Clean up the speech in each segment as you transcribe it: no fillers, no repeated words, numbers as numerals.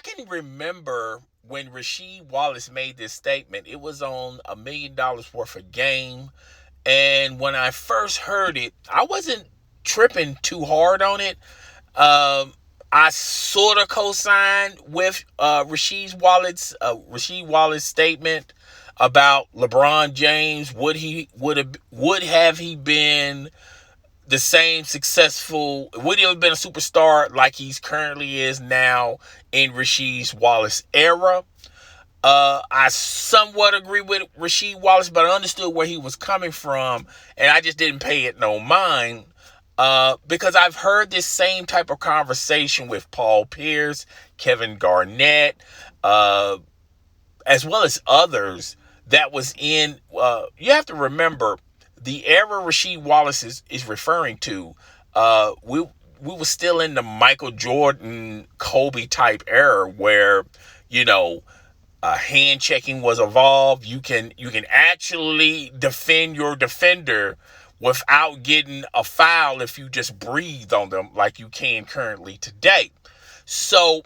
can remember when Rasheed Wallace made this statement. It was on $1 million worth of game. And when I first heard it, I wasn't tripping too hard on it. I sort of co-signed with Rasheed Wallace statement about LeBron James. Would have he been the same successful? Would he have been a superstar like he's currently is now in Rasheed Wallace era? I somewhat agree with Rasheed Wallace, but I understood where he was coming from, and I just didn't pay it no mind. Because I've heard this same type of conversation with Paul Pierce, Kevin Garnett, as well as others that was in. You have to remember the era Rasheed Wallace is referring to. We were still in the Michael Jordan, Kobe type era where, you know, hand checking was evolved. You can actually defend your defender without getting a foul if you just breathe on them like you can currently today. So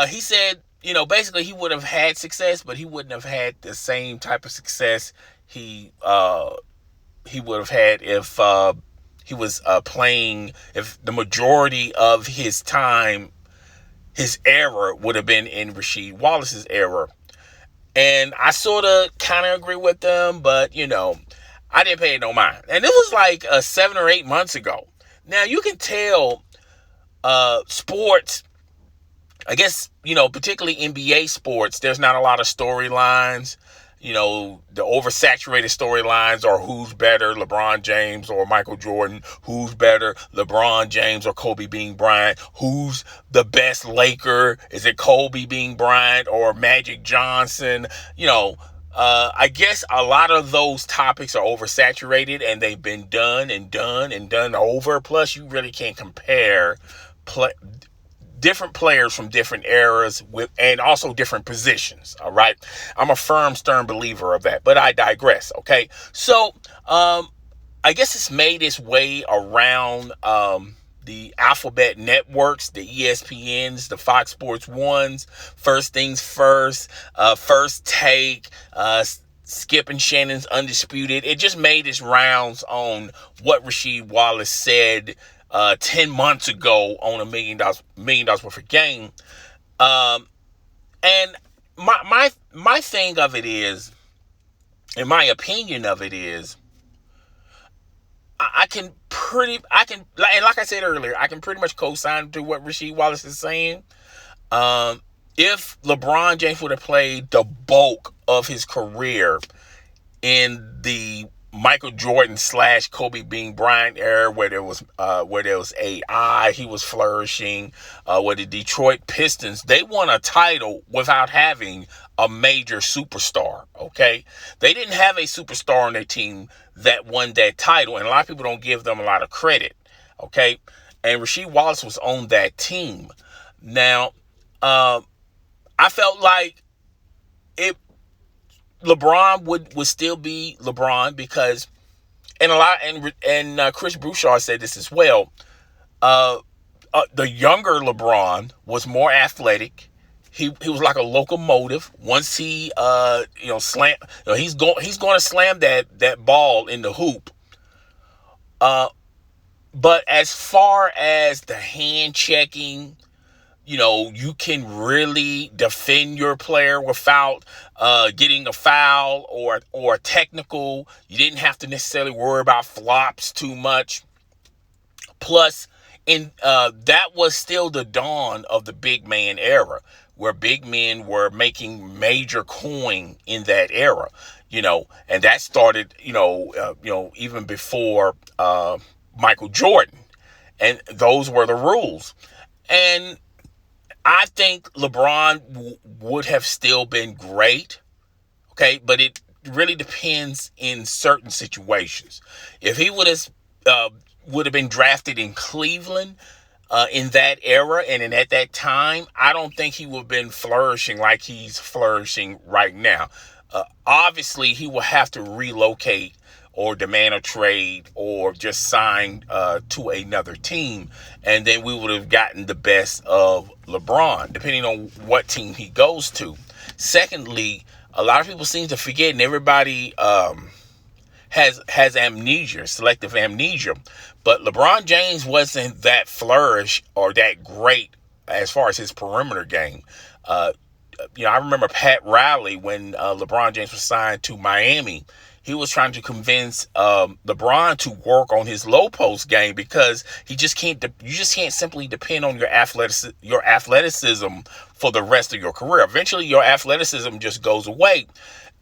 he said, basically he would have had success, but he wouldn't have had the same type of success he would have had if he was playing, if the majority of his time, his era would have been in Rasheed Wallace's era. And I sort of kind of agree with them, but, I didn't pay no mind. And it was like 7 or 8 months ago. Now, you can tell sports, I guess, particularly NBA sports, there's not a lot of storylines. The oversaturated storylines are who's better, LeBron James or Michael Jordan, who's better, LeBron James or Kobe Bean Bryant, who's the best Laker, is it Kobe Bean Bryant or Magic Johnson? I guess a lot of those topics are oversaturated and they've been done and done and done over. Plus, you really can't compare different players from different eras and also different positions. All right. I'm a firm, stern believer of that, but I digress. Okay. So, I guess it's made its way around, the alphabet networks, the ESPNs, the Fox Sports Ones, First Things First, First Take, Skip and Shannon's Undisputed. It just made its rounds on what Rasheed Wallace said 10 months ago on $1 million worth of game. And my thing of it is, and my opinion of it is, and like I said earlier, I can pretty much co-sign to what Rasheed Wallace is saying. If LeBron James would have played the bulk of his career in the Michael Jordan / Kobe Bean Bryant era, where there was AI, he was flourishing. With the Detroit Pistons, they won a title without having a major superstar. Okay, they didn't have a superstar on their team that won that title, and a lot of people don't give them a lot of credit. Okay, and Rasheed Wallace was on that team. Now, I felt like LeBron would still be LeBron because, and Chris Broussard said this as well. The younger LeBron was more athletic. He was like a locomotive. Once he slam, he's going to slam that ball in the hoop. But as far as the hand checking, you can really defend your player without getting a foul or a technical. You didn't have to necessarily worry about flops too much. Plus, that was still the dawn of the big man era, where big men were making major coin in that era. And that started, even before Michael Jordan, and those were the rules. And I think LeBron would have still been great, okay? But it really depends in certain situations. If he would have been drafted in Cleveland in that era and at that time, I don't think he would have been flourishing like he's flourishing right now. Obviously, he will have to relocate or demand a trade or just sign to another team, and then we would have gotten the best of LeBron, depending on what team he goes to. Secondly, a lot of people seem to forget, and everybody has amnesia, selective amnesia. But LeBron James wasn't that flourish or that great as far as his perimeter game. I remember Pat Riley when LeBron James was signed to Miami. He was trying to convince LeBron to work on his low post game because he just can't. You just can't simply depend on your athleticism for the rest of your career. Eventually, your athleticism just goes away.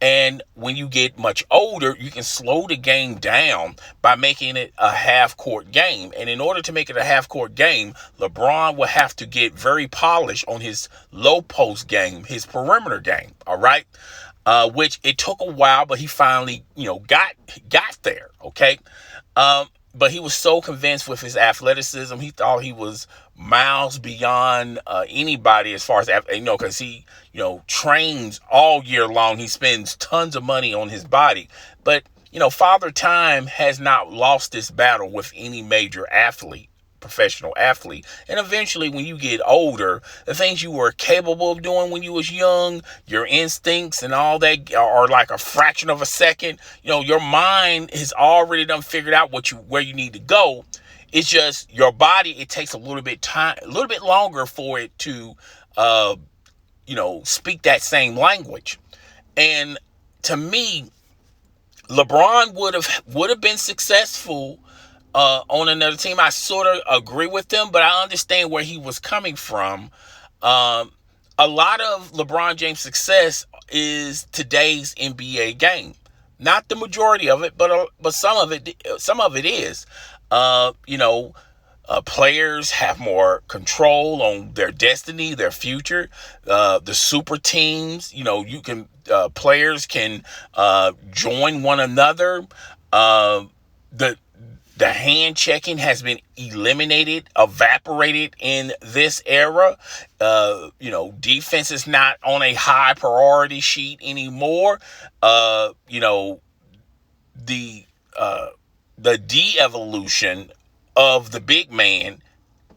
And when you get much older, you can slow the game down by making it a half-court game. And in order to make it a half-court game, LeBron will have to get very polished on his low-post game, his perimeter game, all right? Which it took a while, but he finally, got there, okay? But he was so convinced with his athleticism. He thought he was miles beyond anybody as far as, because he, trains all year long. He spends tons of money on his body. But, Father Time has not lost this battle with any major professional athlete. And eventually, when you get older, the things you were capable of doing when you was young, your instincts and all that are like a fraction of a second. Your mind has already done figured out where you need to go. It's just your body, it takes a little bit longer for it to speak that same language. And to me, LeBron would have been successful on another team. I sort of agree with him, but I understand where he was coming from. A lot of LeBron James' success is today's NBA game. Not the majority of it, but some of it is. Players have more control on their destiny, their future. The super teams, players can join one another. The hand checking has been evaporated in this era. Defense is not on a high priority sheet anymore. The de-evolution of the big man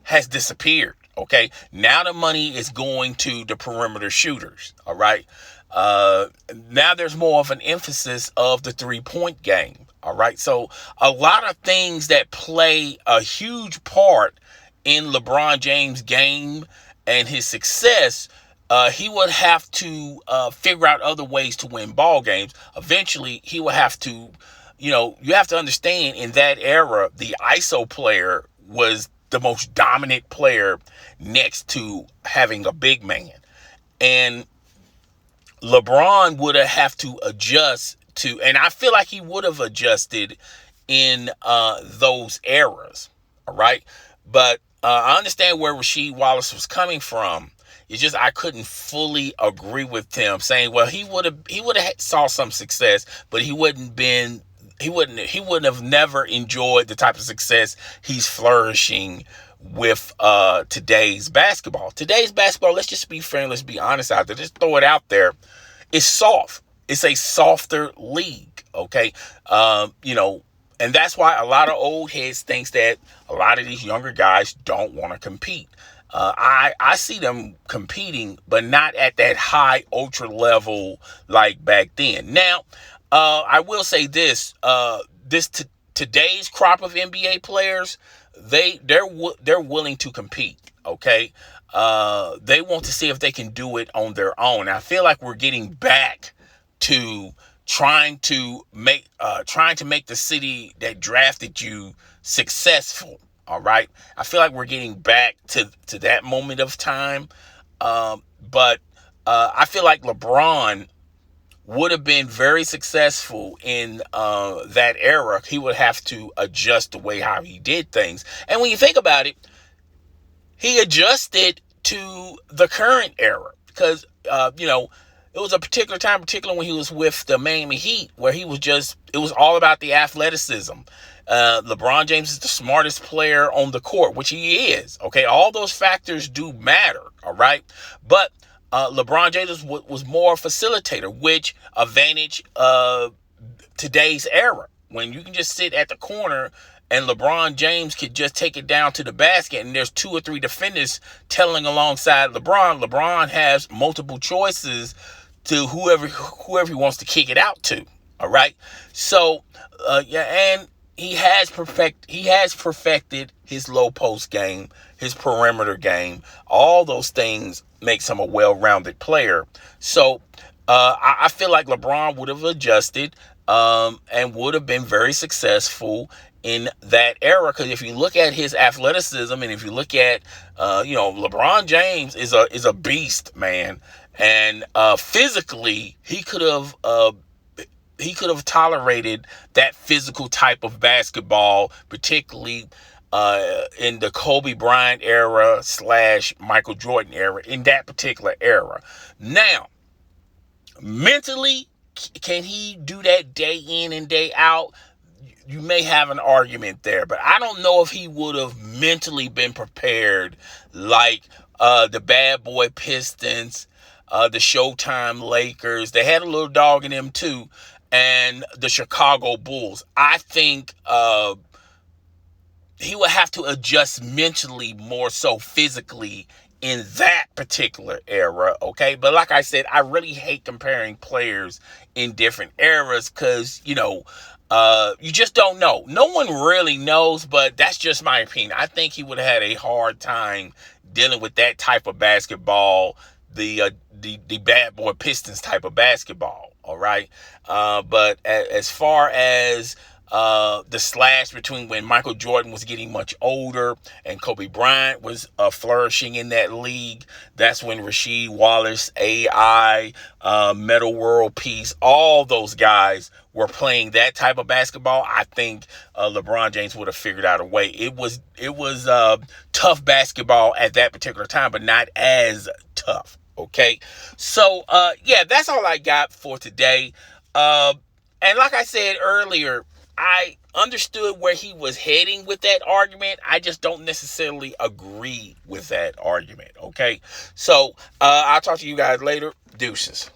has disappeared. Okay, now the money is going to the perimeter shooters. All right, now there's more of an emphasis of the 3-point game. All right, so a lot of things that play a huge part in LeBron James' game and his success, he would have to figure out other ways to win ball games. Eventually, he will have to, you have to understand in that era, the ISO player was the most dominant player next to having a big man. And LeBron would have to adjust and I feel like he would have adjusted in those eras, all right? But I understand where Rasheed Wallace was coming from. It's just I couldn't fully agree with him saying, well, he would have saw some success, but he wouldn't have never enjoyed the type of success he's flourishing with today's basketball. Today's basketball, let's just be fair and let's be honest out there. Just throw it out there. It's soft. It's a softer league, okay? And that's why a lot of old heads thinks that a lot of these younger guys don't want to compete. I see them competing, but not at that high ultra level like back then. Now, I will say this: today's crop of NBA players, they're willing to compete. Okay, they want to see if they can do it on their own. I feel like we're getting back to trying to make the city that drafted you successful. All right, I feel like we're getting back to that moment of time, but I feel like LeBron would have been very successful in that era. He would have to adjust the way how he did things, and when you think about it, he adjusted to the current era because it was a particular time, particularly when he was with the Miami Heat, where it was all about the athleticism. LeBron James is the smartest player on the court, which he is. Okay, all those factors do matter. All right, but LeBron James was more facilitator, which advantage today's era. when you can just sit at the corner and LeBron James could just take it down to the basket and there's 2 or 3 defenders telling alongside LeBron. LeBron has multiple choices to whoever he wants to kick it out to. All right. So, and he has perfected his low post game, his perimeter game. All those things makes him a well-rounded player. So, I feel like LeBron would have adjusted and would have been very successful in that era. Because if you look at his athleticism and if you look at, LeBron James is a beast, man. And physically, he could have tolerated that physical type of basketball, particularly in the Kobe Bryant era / Michael Jordan era, in that particular era. Now, mentally, can he do that day in and day out? You may have an argument there, but I don't know if he would have mentally been prepared like the bad boy Pistons, the Showtime Lakers. They had a little dog in them too, and the Chicago Bulls. I think he would have to adjust mentally more so physically in that particular era, okay? But like I said, I really hate comparing players in different eras because, you just don't know. No one really knows, but that's just my opinion. I think he would have had a hard time dealing with that type of basketball, the bad boy Pistons type of basketball, all right? But as far as the slash between when Michael Jordan was getting much older and Kobe Bryant was flourishing in that league, that's when Rasheed Wallace, AI, Metal World Peace, all those guys were playing that type of basketball. I think LeBron James would have figured out a way. It was tough basketball at that particular time, but not as tough. Okay, so that's all I got for today. And like I said earlier, I understood where he was heading with that argument. I just don't necessarily agree with that argument. Okay, so I'll talk to you guys later. Deuces.